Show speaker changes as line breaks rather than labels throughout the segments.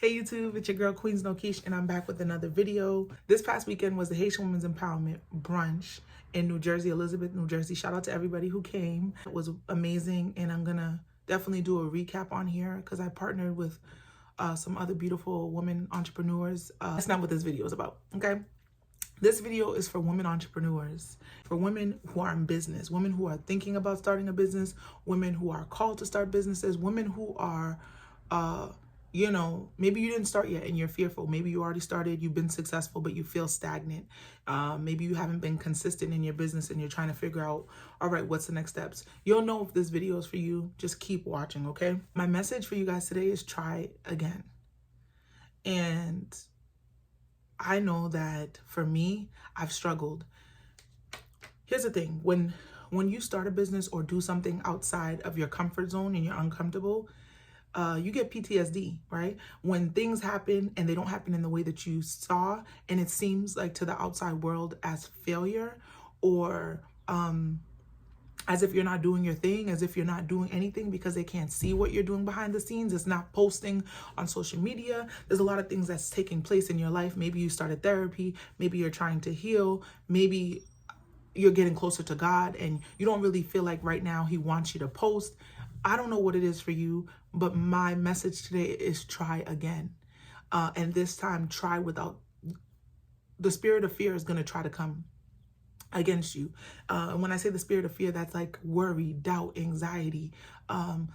Hey YouTube, it's your girl Queensknow and I'm back with another video. This past weekend was the Haitian Women's Empowerment Brunch in New Jersey, Elizabeth, New Jersey. Shout out to everybody who came. It was amazing, and I'm gonna definitely do a recap on here because I partnered with some other beautiful women entrepreneurs. That's not what this video is about, okay? This video is for women entrepreneurs, for women who are in business, women who are thinking about starting a business, women who are called to start businesses, women who are, maybe you didn't start yet and you're fearful. Maybe you already started, you've been successful, but you feel stagnant. Maybe you haven't been consistent in your business and you're trying to figure out, all right, what's the next steps? You'll know if this video is for you. Just keep watching, okay? My message for you guys today is try again. And I know that for me, I've struggled. Here's the thing, when you start a business or do something outside of your comfort zone and you're uncomfortable, you get PTSD, right? When things happen and they don't happen in the way that you saw, and it seems like to the outside world as failure, or as if you're not doing your thing, as if you're not doing anything because they can't see what you're doing behind the scenes. It's not posting on social media. There's a lot of things that's taking place in your life. Maybe you started therapy. Maybe you're trying to heal. Maybe you're getting closer to God and you don't really feel like right now He wants you to post. I don't know what it is for you, but my message today is try again. And this time, try without, the spirit of fear is going to try to come against you. And when I say the spirit of fear, that's like worry, doubt, anxiety.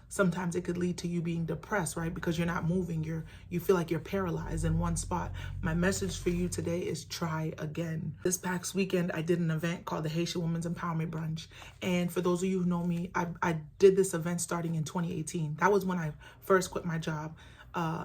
Sometimes it could lead to you being depressed, right? Because you're not moving. You feel like you're paralyzed in one spot. My message for you today is try again. This past weekend, I did an event called the Haitian Women's Empowerment Brunch. And for those of you who know me, I did this event starting in 2018. That was when I first quit my job.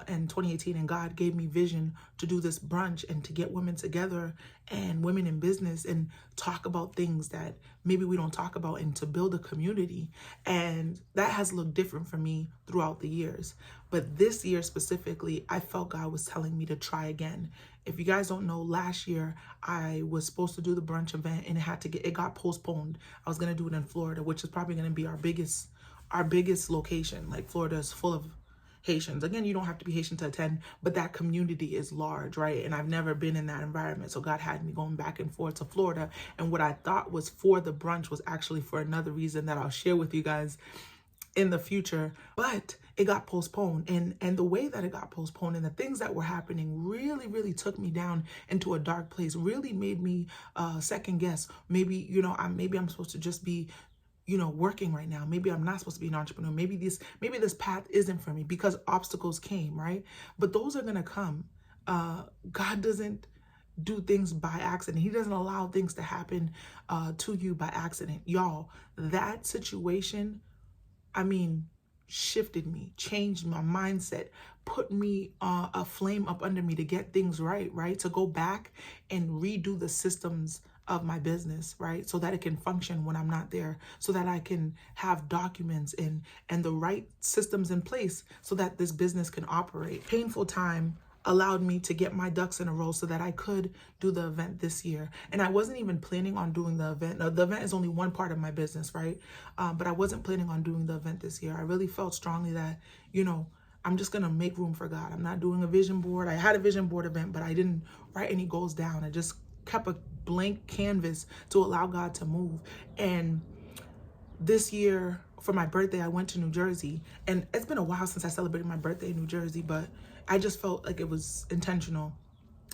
In 2018, and God gave me vision to do this brunch and to get women together and women in business and talk about things that maybe we don't talk about, and to build a community. And that has looked different for me throughout the years. But this year specifically, I felt God was telling me to try again. If you guys don't know, last year I was supposed to do the brunch event and it got postponed. I was going to do it in Florida, which is probably going to be our biggest location. Like, Florida is full of Haitians. Again, you don't have to be Haitian to attend, but that community is large, right? And I've never been in that environment. So God had me going back and forth to Florida. And what I thought was for the brunch was actually for another reason that I'll share with you guys in the future. But it got postponed. And the way that it got postponed and the things that were happening really, really took me down into a dark place, really made me second guess. Maybe, I'm supposed to just be working right now. Maybe I'm not supposed to be an entrepreneur. Maybe this path isn't for me, because obstacles came, right? But those are going to come. God doesn't do things by accident. He doesn't allow things to happen to you by accident. Y'all, that situation, shifted me, changed my mindset, put me a flame up under me to get things right? To go back and redo the systems of my business, right? So that it can function when I'm not there, so that I can have documents and the right systems in place so that this business can operate. Painful time allowed me to get my ducks in a row so that I could do the event this year. And I wasn't even planning on doing the event. Now, the event is only one part of my business, right? But I wasn't planning on doing the event this year. I really felt strongly that, I'm just going to make room for God. I'm not doing a vision board. I had a vision board event, but I didn't write any goals down. I just kept a blank canvas to allow God to move. And this year for my birthday, I went to New Jersey, and it's been a while since I celebrated my birthday in New Jersey, but I just felt like it was intentional.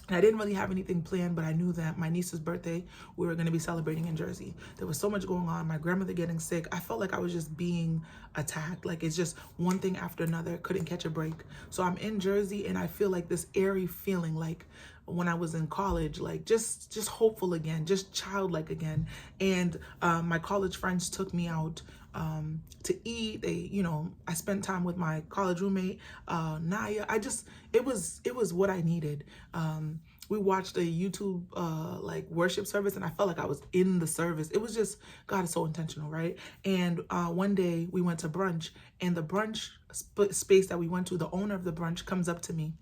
And I didn't really have anything planned, but I knew that my niece's birthday, we were going to be celebrating in Jersey. There was so much going on, my grandmother getting sick. I felt like I was just being attacked. Like, it's just one thing after another, couldn't catch a break. So I'm in Jersey, and I feel like this airy feeling, like when I was in college, like just hopeful again, just childlike again. And my college friends took me out to eat. I spent time with my college roommate, Naya. It was what I needed. We watched a YouTube worship service, and I felt like I was in the service. It was just, God is so intentional, right? And one day we went to brunch, and the brunch space that we went to, the owner of the brunch comes up to me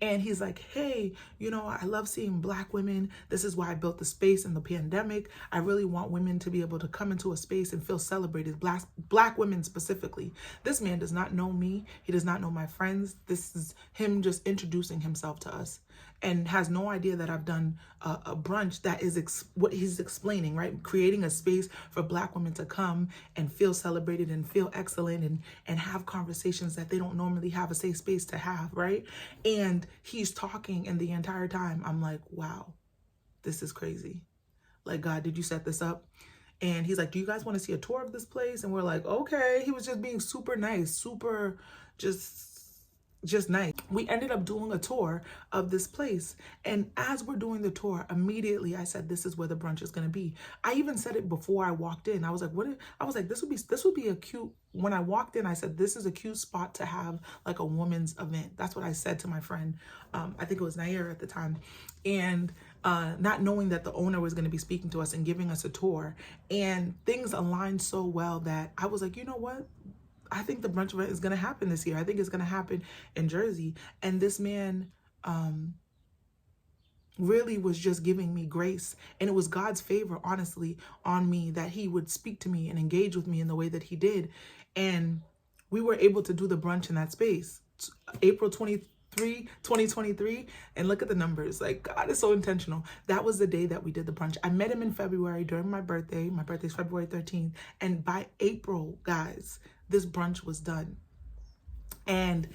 And he's like, hey, you know, I love seeing Black women. This is why I built the space in the pandemic. I really want women to be able to come into a space and feel celebrated, black women specifically. This man does not know me. He does not know my friends. This is him just introducing himself to us, and has no idea that I've done a brunch that is what he's explaining, right? Creating a space for Black women to come and feel celebrated and feel excellent and have conversations that they don't normally have a safe space to have, right? And he's talking, and the entire time I'm like, wow, this is crazy. Like, God, did you set this up? And he's like, do you guys want to see a tour of this place? And we're like, okay. He was just being super nice, super just nice. We ended up doing a tour of this place. And as we're doing the tour, immediately I said, this is where the brunch is going to be. I even said it before I walked in. I was like, this would be a cute, when I walked in, I said, this is a cute spot to have like a woman's event. That's what I said to my friend. I think it was Nair at the time. And not knowing that the owner was going to be speaking to us and giving us a tour, and things aligned so well that I was like, you know what? I think the brunch event is going to happen this year. I think it's going to happen in Jersey. And this man really was just giving me grace. And it was God's favor, honestly, on me, that he would speak to me and engage with me in the way that he did. And we were able to do the brunch in that space. April 23, 2023. And look at the numbers. Like, God is so intentional. That was the day that we did the brunch. I met him in February during my birthday. My birthday is February 13th. And by April, guys, this brunch was done. And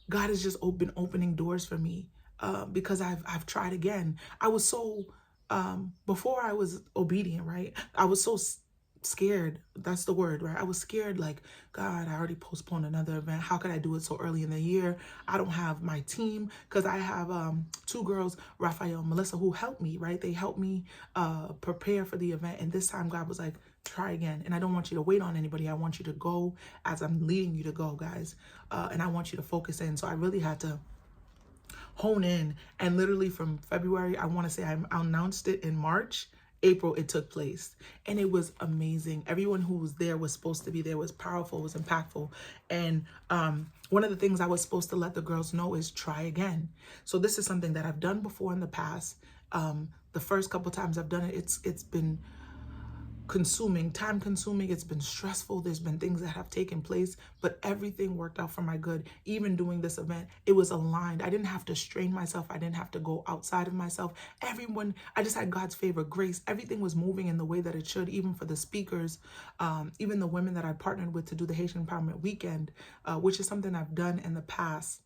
God has just been opening doors for me because I've tried again. I was so, before I was obedient, right? I was so scared. That's the word, right? I was scared, like, God, I already postponed another event. How could I do it so early in the year? I don't have my team, because I have two girls, Raphael and Melissa, who helped me, right? They helped me prepare for the event. And this time God was like, try again. And I don't want you to wait on anybody. I want you to go as I'm leading you to go, guys. And I want you to focus in. So I really had to hone in. And literally from February, I want to say I announced it in March. April, it took place, and it was amazing. Everyone who was there was supposed to be there, was powerful, was impactful. And one of the things I was supposed to let the girls know is try again. So this is something that I've done before in the past. The first couple times I've done it, it's been time consuming. It's been stressful. There's been things that have taken place, but everything worked out for my good. Even doing this event, it was aligned. I didn't have to strain myself. I didn't have to go outside of myself. I just had God's favor, grace. Everything was moving in the way that it should, even for the speakers, even the women that I partnered with to do the Haitian Empowerment Weekend, which is something I've done in the past.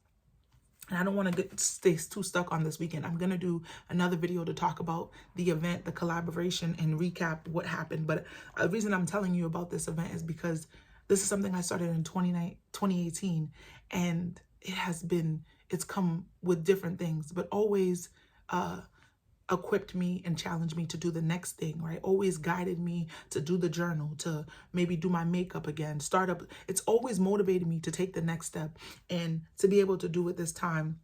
And I don't want to stay too stuck on this weekend. I'm going to do another video to talk about the event, the collaboration, and recap what happened. But the reason I'm telling you about this event is because this is something I started in 2018. And it's come with different things, but always equipped me and challenged me to do the next thing, right? Always guided me to do the journal, to maybe do my makeup again, start up. It's always motivated me to take the next step, and to be able to do it this time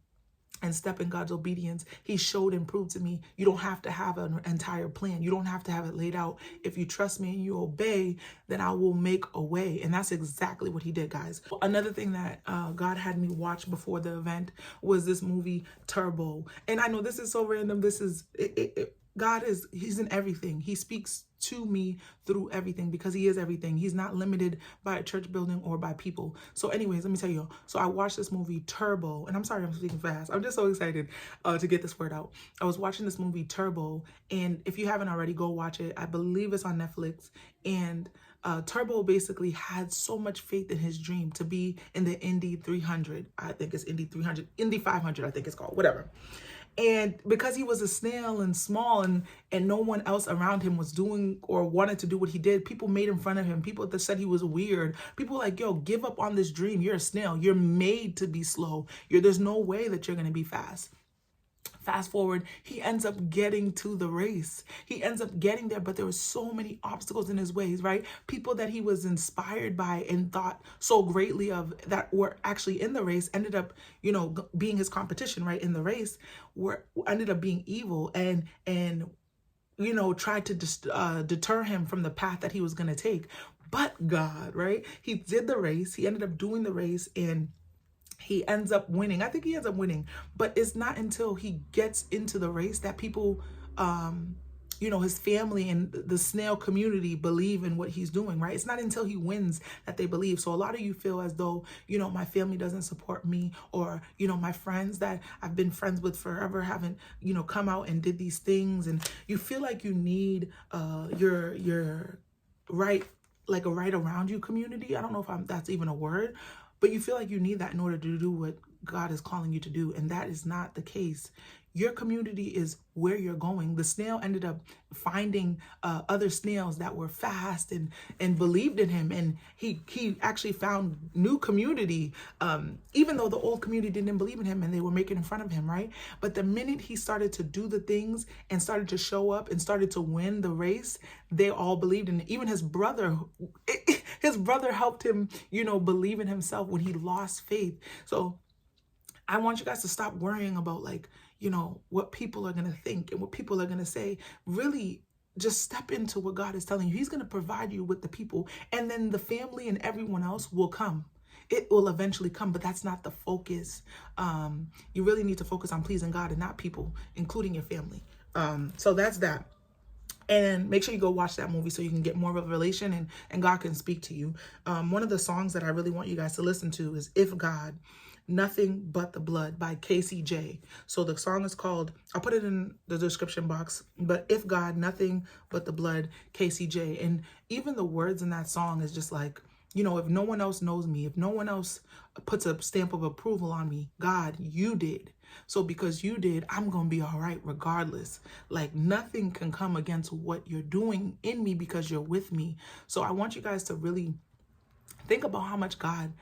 and step in God's obedience. He showed and proved to me, you don't have to have an entire plan. You don't have to have it laid out. If you trust me and you obey, then I will make a way. And that's exactly what he did, guys. Another thing that God had me watch before the event was this movie, Turbo. And I know this is so random. This is, he's in everything. He speaks to me through everything, because he is everything. He's not limited by a church building or by people. So anyways, let me tell you. So I watched this movie, Turbo, and I'm sorry I'm speaking fast. I'm just so excited to get this word out. I was watching this movie, Turbo, and if you haven't already, go watch it. I believe it's on Netflix. And Turbo basically had so much faith in his dream to be in the Indy 300. I think it's Indy 300, Indy 500, I think it's called, whatever. And because he was a snail and small, and no one else around him was doing or wanted to do what he did, people made in front of him. People that said he was weird. People were like, yo, give up on this dream. You're a snail. You're made to be slow. There's no way that you're going to be fast. Fast forward, he ends up getting to the race. He ends up getting there, but there were so many obstacles in his ways, right? People that he was inspired by and thought so greatly of, that were actually in the race, ended up, being his competition, right, in the race, ended up being evil and tried to deter him from the path that he was going to take. But God, right? He did the race. He ended up doing the race, and he ends up winning. I think he ends up winning, but it's not until he gets into the race that people, his family and the snail community believe in what he's doing, right? It's not until he wins that they believe. So a lot of you feel as though, my family doesn't support me, or, my friends that I've been friends with forever haven't, come out and did these things. And you feel like you need your right, like a right around you community. I don't know if that's even a word, but you feel like you need that in order to do what God is calling you to do. And that is not the case. Your community is where you're going. The snail ended up finding other snails that were fast and believed in him. And he actually found new community, even though the old community didn't believe in him and they were making fun of him, right? But the minute he started to do the things and started to show up and started to win the race, they all believed in it. Even his brother helped him, believe in himself when he lost faith. So I want you guys to stop worrying about what people are going to think and what people are going to say. Really just step into what God is telling you. He's going to provide you with the people, and then the family and everyone else will come. It will eventually come, but that's not the focus. You really need to focus on pleasing God and not people, including your family. So that's that. And make sure you go watch that movie so you can get more revelation and God can speak to you. One of the songs that I really want you guys to listen to is If God, Nothing But the Blood by KCJ. So the song is called, I'll put it in the description box, but If God, Nothing But the Blood, KCJ. And even the words in that song is just like, if no one else knows me, if no one else puts a stamp of approval on me, God, you did. So because you did, I'm going to be all right regardless. Like nothing can come against what you're doing in me because you're with me. So I want you guys to really think about how much God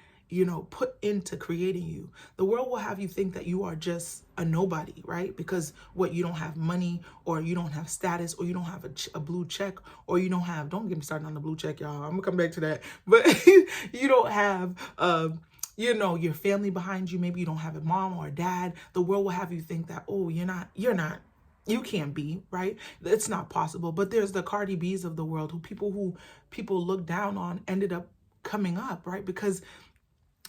put into creating you. The world will have you think that you are just a nobody, right? Because you don't have money, or you don't have status, or you don't have a blue check, or you don't have, don't get me started on the blue check, y'all. I'm gonna come back to that. But you don't have, your family behind you. Maybe you don't have a mom or a dad. The world will have you think that, oh, you can't be, right? It's not possible. But there's the Cardi B's of the world who people look down on ended up coming up, right? Because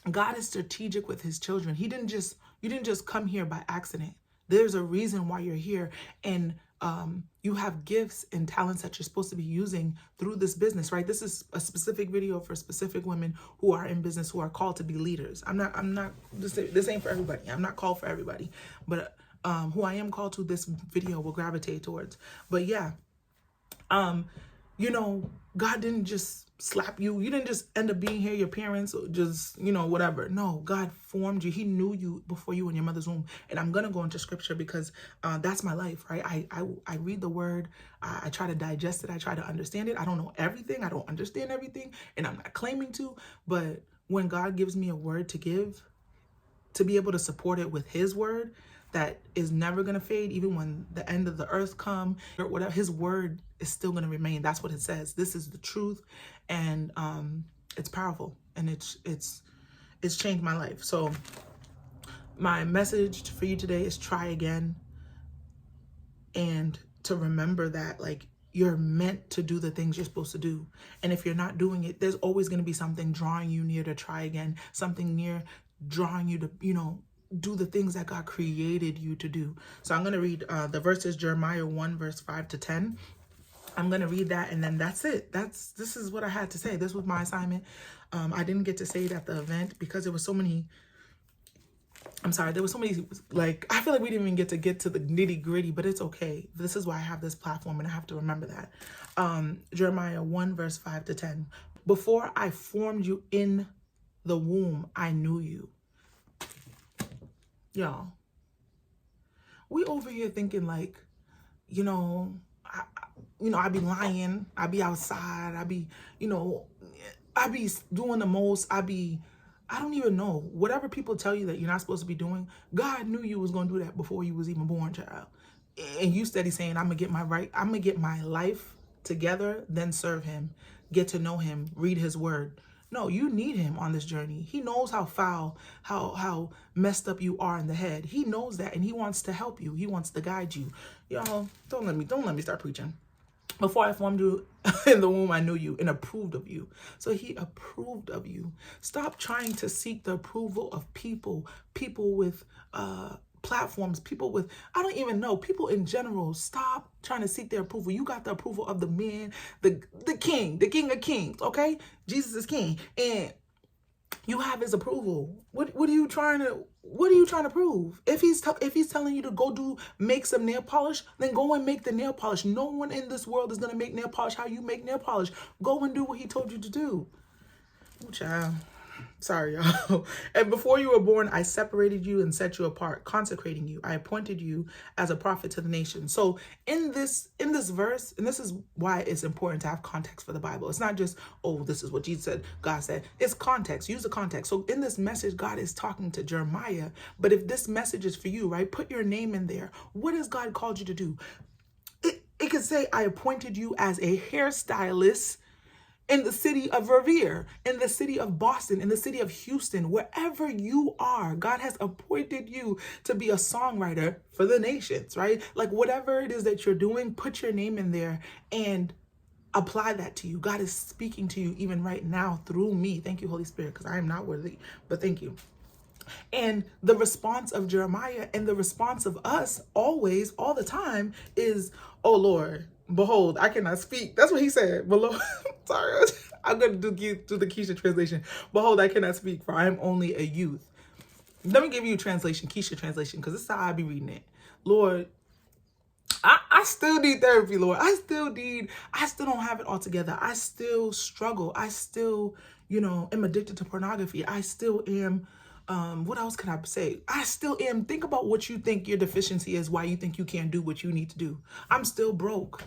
God is strategic with his children. You didn't just come here by accident. There's a reason why you're here. And you have gifts and talents that you're supposed to be using through this business, right? This is a specific video for specific women who are in business, who are called to be leaders. This ain't for everybody. I'm not called for everybody, but who I am called to, this video will gravitate towards. But yeah, God didn't just slap you. You didn't just end up being here, your parents, or just, whatever. No, God formed you. He knew you before you were in your mother's womb. And I'm going to go into scripture because that's my life, right? I read the word. I try to digest it. I try to understand it. I don't know everything. I don't understand everything. And I'm not claiming to. But when God gives me a word to give, to be able to support it with his word that is never going to fade, even when the end of the earth come, or whatever, his word is still going to remain. That's what it says. This is the truth. And it's powerful, and it's changed my life. So my message for you today is try again, and to remember that you're meant to do the things you're supposed to do. And if you're not doing it, there's always going to be something drawing you near to try again, something near drawing you to, do the things that God created you to do. So I'm going to read the verses, Jeremiah 1 verse 5 to 10. I'm going to read that, and then that's it. This is what I had to say. This was my assignment. I didn't get to say it at the event because there were so many, I feel like we didn't even get to the nitty gritty, but it's okay. This is why I have this platform, and I have to remember that. Jeremiah 1 verse 5 to 10. Before I formed you in the womb, I knew you. Y'all, we over here thinking I be lying, I be outside, I be doing the most, I don't even know. Whatever people tell you that you're not supposed to be doing, God knew you was going to do that before you was even born, child. And you steady saying, I'm going to get my life together, then serve him, get to know him, read his word. No, you need him on this journey. He knows how foul, how messed up you are in the head. He knows that, and he wants to help you. He wants to guide you. Y'all, don't let me start preaching. Before I formed you in the womb, I knew you and approved of you. So he approved of you. Stop trying to seek the approval of people with platforms, people with, I don't even know, people in general. Stop trying to seek their approval. You got the approval of the man, the king of kings, okay? Jesus is king. And you have his approval. What are you trying to prove? If he's telling you to make some nail polish, then go and make the nail polish. No one in this world is gonna make nail polish how you make nail polish. Go and do what he told you to do. Oh, child. Sorry, y'all. And before you were born, I separated you and set you apart, consecrating you. I appointed you as a prophet to the nation. So in this verse, and this is why it's important to have context for the Bible. It's not just, oh, this is what Jesus said, God said. It's context. Use the context. So in this message, God is talking to Jeremiah. But if this message is for you, right, put your name in there. What has God called you to do? It could say, I appointed you as a hairstylist in the city of Revere, in the city of Boston, in the city of Houston, wherever you are, God has appointed you to be a songwriter for the nations, right? Like whatever it is that you're doing, put your name in there and apply that to you. God is speaking to you even right now through me. Thank you, Holy Spirit, because I am not worthy, but thank you. And the response of Jeremiah and the response of us always, all the time is, oh Lord, behold, I cannot speak. That's what he said. Below, sorry, I'm going to do the Keisha translation. Behold, I cannot speak, for I am only a youth. Let me give you a translation, Keisha translation, because this is how I be reading it. Lord, I still need therapy, Lord. I still don't have it all together. I still struggle. I still, am addicted to pornography. I still am, what else can I say? I still am. Think about what you think your deficiency is, why you think you can't do what you need to do. I'm still broke.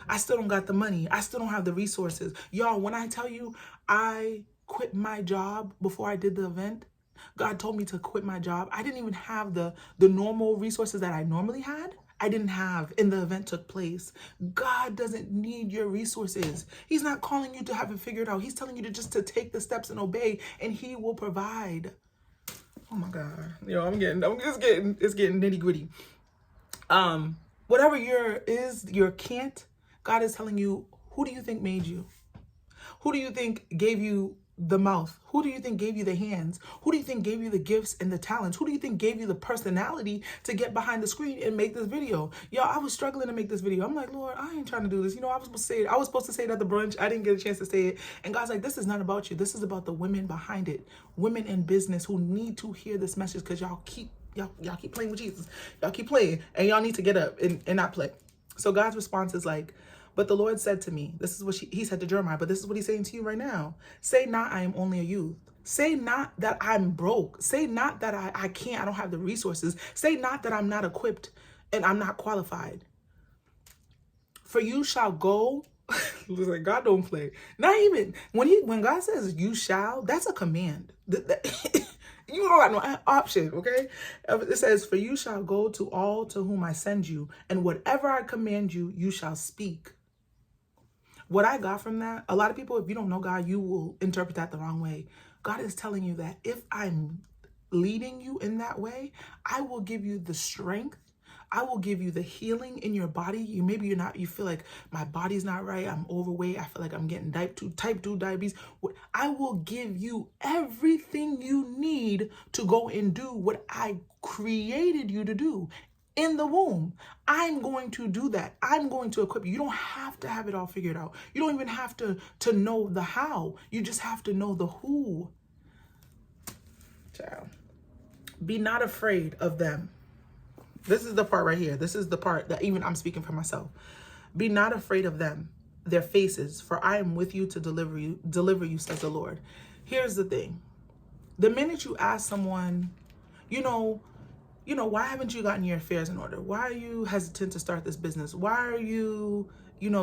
I still don't got the money. I still don't have the resources. Y'all, when I tell you I quit my job before I did the event, God told me to quit my job. I didn't even have the normal resources that I normally had. I didn't have and the event took place. God doesn't need your resources. He's not calling you to have it figured out. He's telling you to just to take the steps and obey, and he will provide. Oh my God. It's getting nitty gritty. Whatever your can't, God is telling you, who do you think made you? Who do you think gave you the mouth? Who do you think gave you the hands? Who do you think gave you the gifts and the talents? Who do you think gave you the personality to get behind the screen and make this video? Y'all, I was struggling to make this video. I'm like, Lord, I ain't trying to do this. I was supposed to say it at the brunch. I didn't get a chance to say it. And God's like, this is not about you. This is about the women behind it. Women in business who need to hear this message, because y'all keep playing with Jesus. Y'all keep playing, and y'all need to get up and not play. So God's response is like, but the Lord said to me, this is what he said to Jeremiah, but this is what he's saying to you right now. Say not, I am only a youth. Say not that I'm broke. Say not that I can't, I don't have the resources. Say not that I'm not equipped and I'm not qualified. For you shall go. Looks like God don't play. Not even, when God says you shall, that's a command. You don't have no option, okay? It says, for you shall go to all to whom I send you, and whatever I command you, you shall speak. What I got from that, a lot of people, if you don't know God, you will interpret that the wrong way. God is telling you that if I'm leading you in that way, I will give you the strength. I will give you the healing in your body. You feel like my body's not right. I'm overweight. I feel like I'm getting type 2 diabetes. I will give you everything you need to go and do what I created you to do. In the womb, I'm going to do that. I'm going to equip you. You don't have to have it all figured out. You don't even have to know the how. You just have to know the who. Child. Be not afraid of them. This is the part right here. This is the part that even I'm speaking for myself. Be not afraid of them, their faces, for I am with you to deliver you, says the Lord. Here's the thing. The minute you ask someone, why haven't you gotten your affairs in order? Why are you hesitant to start this business? Why are you,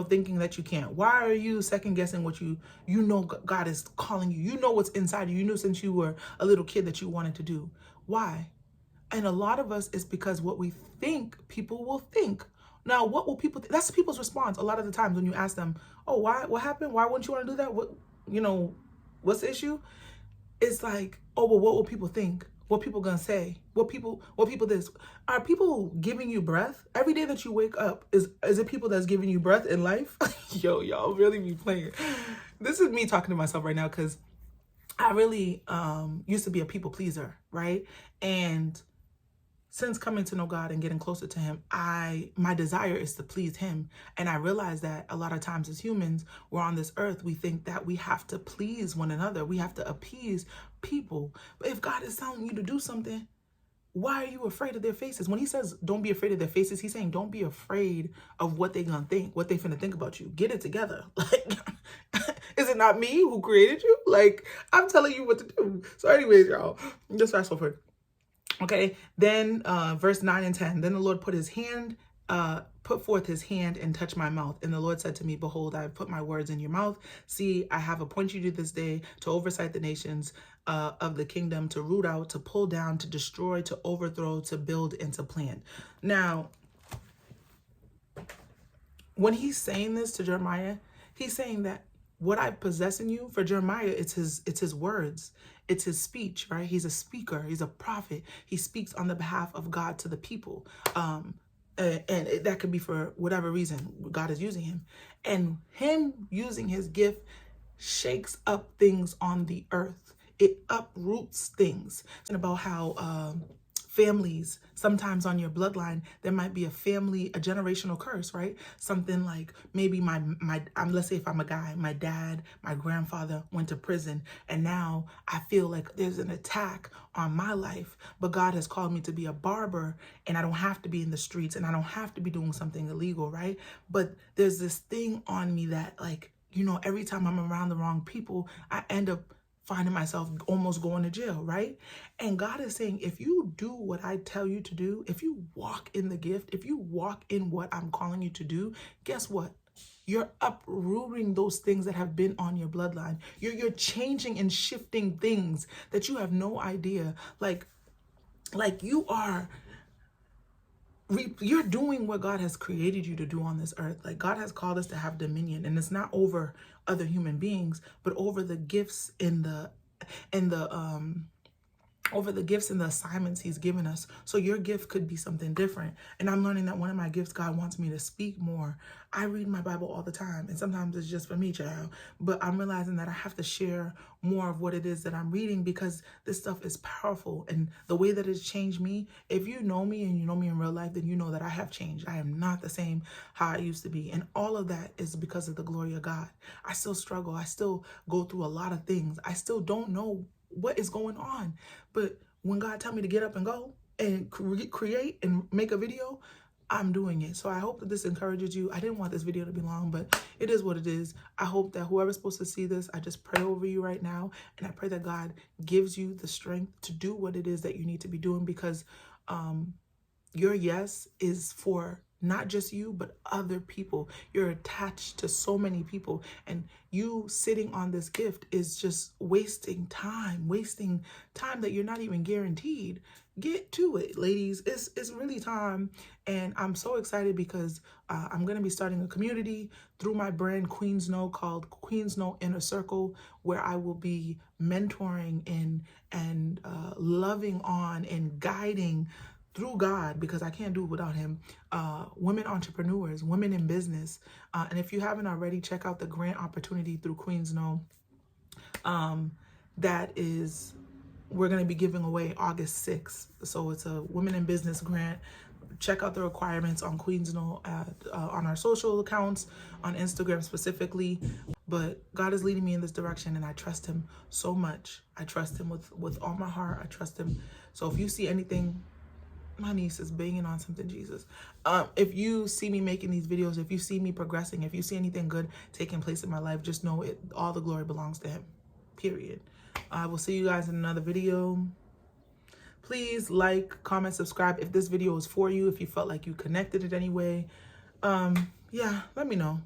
thinking that you can't? Why are you second guessing what God is calling you? You know what's inside you. You knew since you were a little kid that you wanted to do. Why? And a lot of us is because what we think people will think. Now, what will people think? That's people's response a lot of the times when you ask them, oh, why? What happened? Why wouldn't you want to do that? What's the issue? It's like, oh, well, what will people think? What people gonna say? What people this? Are people giving you breath? Every day that you wake up, is it people that's giving you breath in life? Yo, y'all really be playing. This is me talking to myself right now because I really used to be a people pleaser, right? And since coming to know God and getting closer to him, my desire is to please him. And I realize that a lot of times as humans, we're on this earth, we think that we have to please one another. We have to appease people. But if God is telling you to do something, why are you afraid of their faces? When he says don't be afraid of their faces, he's saying don't be afraid of what they gonna think, what they finna think about you. Get it together. Like, is it not me who created you? Like, I'm telling you what to do. So anyways, y'all, just fast forward. Okay, then verse 9 and 10. Then the Lord put forth his hand and touched my mouth. And the Lord said to me, behold, I have put my words in your mouth. See, I have appointed you this day to oversight the nations of the kingdom, to root out, to pull down, to destroy, to overthrow, to build, and to plant. Now, when he's saying this to Jeremiah, he's saying that what I possess in you, for Jeremiah, it's his words. It's his speech, right? He's a speaker. He's a prophet. He speaks on the behalf of God to the people. And that could be for whatever reason God is using him. And him using his gift shakes up things on the earth. It uproots things. And about how families, sometimes on your bloodline, there might be a generational curse, right? Something like maybe let's say if I'm a guy, my dad, my grandfather went to prison, and now I feel like there's an attack on my life, but God has called me to be a barber, and I don't have to be in the streets, and I don't have to be doing something illegal, right? But there's this thing on me that, like, you know, every time I'm around the wrong people, I end up finding myself almost going to jail, right? And God is saying, if you do what I tell you to do, if you walk in the gift, if you walk in what I'm calling you to do, guess what? You're uprooting those things that have been on your bloodline. You're changing and shifting things that you have no idea. Like you're doing what God has created you to do on this earth. Like, God has called us to have dominion, and it's not over other human beings, but over the gifts over the gifts and the assignments he's given us. So your gift could be something different. And I'm learning that one of my gifts, God wants me to speak more. I read my Bible all the time, and sometimes it's just for me, child. But I'm realizing that I have to share more of what it is that I'm reading, because this stuff is powerful. And the way that it's changed me, if you know me and you know me in real life, then you know that I have changed. I am not the same how I used to be. And all of that is because of the glory of God. I still struggle. I still go through a lot of things. I still don't know what is going on. But when God tell me to get up and go and create and make a video, I'm doing it. So I hope that this encourages you. I didn't want this video to be long, but it is what it is. I hope that whoever's supposed to see this, I just pray over you right now. And I pray that God gives you the strength to do what it is that you need to be doing, because your yes is for not just you, but other people. You're attached to so many people, and you sitting on this gift is just wasting time that you're not even guaranteed. Get to it, ladies. It's really time. And I'm so excited because I'm going to be starting a community through my brand Queensknow called Queensknow Inner Circle, where I will be mentoring and loving on and guiding through God, because I can't do it without him, women entrepreneurs, women in business. And if you haven't already, check out the grant opportunity through Queensknow. We're going to be giving away August 6th. So it's a women in business grant. Check out the requirements on Queensknow, on our social accounts, on Instagram specifically. But God is leading me in this direction, and I trust him so much. I trust him with all my heart. I trust him. So if you see anything, my niece is banging on something, Jesus. If you see me making these videos, if you see me progressing, if you see anything good taking place in my life, just know it. All the glory belongs to him, period. I will see you guys in another video. Please like, comment, subscribe if this video is for you, if you felt like you connected it anyway. Yeah, let me know.